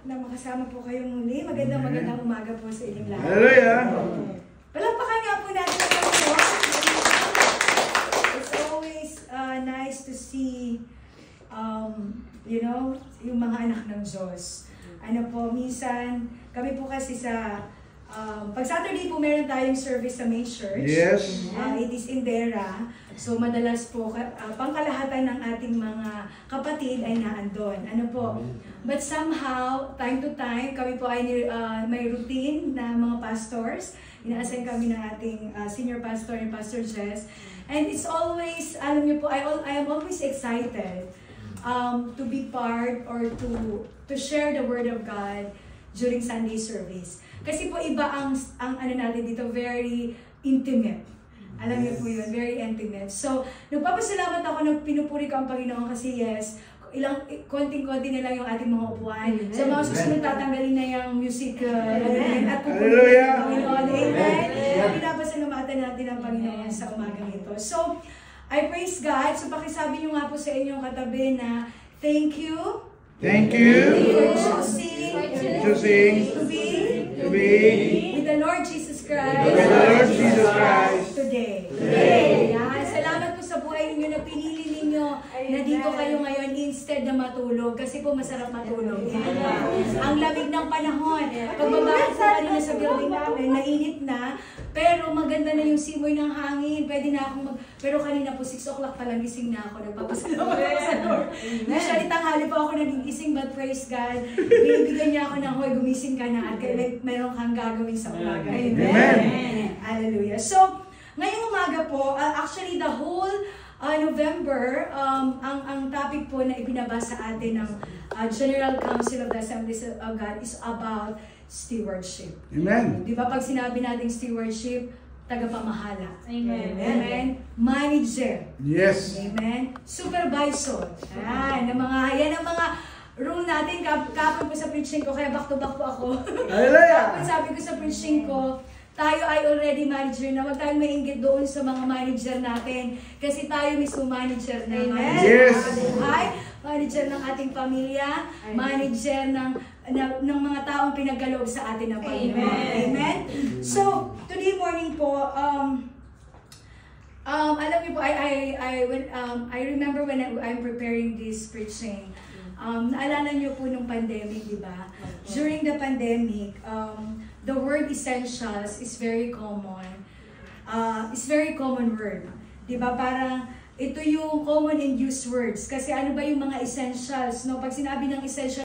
na makasama po kayong muli. Magandang umaga po sa inyong lahat. Hallelujah! Palakpakan nga po natin ang Panginoon. It's always nice to see, yung mga anak ng Diyos. Minsan, kami po kasi sa pag Saturday po meron tayong service sa main church. Yes. It is in Dera. So madalas po pangkalahatan ng ating mga kapatid ay naandon. But somehow, time to time, kami po ay may routine na mga pastors. Ina-assign kami ng ating senior pastor and Pastor Jess. And it's always, alam niyo po, I am always excited to be part or to share the Word of God during Sunday service. Kasi po iba ang natin dito, very intimate. Alam niyo po yun, very intimate. So, nagpapasalamat ako na pinupuri ko ang Panginoon kasi konting-konti na lang yung ating mga upuan. So, mga susunod tatanggalin na yung music at pupuri ng Panginoon. Amen! Pinapasalamatan natin ang Panginoon sa umagang ito. So, I praise God. So, pakisabi niyo nga po sa inyong katabi na thank you. Thank you for choosing to be with the Lord Jesus Christ today. Yan. Salamat po sa buhay ninyo na pinili ninyo na dito kayo ngayon instead na matulog. Kasi po masarap matulog. Ang lamig ng panahon. Pagbabalik po kanina sa building namin, mainit na. Pero maganda na yung simoy ng hangin. Pwede na akong Pero kanina po 6 o'clock pa lang gising na ako. Nagpapasalamat ako sa Lord. Usually tanghali pa ako nagigising, but praise God. Binibigyan niya ako ng, hoy, gumising ka na at meron kang gagawin sa umaga. Amen. Hallelujah. So, ngayong umaga po, actually the whole November, ang topic po na ibinabasa atin ng General Council of the Assemblies of God is about stewardship. Amen. Di ba pag sinabi natin stewardship, tagapamahala. Amen. Amen. Manager. Yes. Amen. Supervisor. Yan ang mga rule natin. Kapag po sa preaching ko, kaya back to back po ako. Hallelujah. Kapag sabi ko sa preaching ko, tayo ay already manager na. Huwag tayong mainggit doon sa mga manager natin. Kasi tayo mismo manager na. Amen. Yes. Manager ng ating pamilya, manager ng mga taong pinagkaloob sa atin ng Panginoon. Amen. So, today morning po, alam niyo po, I remember when I'm preparing this preaching, naalala niyo po nung pandemic, di ba? During the pandemic, the word essentials is very common. It's very common word. Di ba? Parang ito yung common and used words. Kasi ano ba yung mga essentials? No? Pag sinabi ng essential,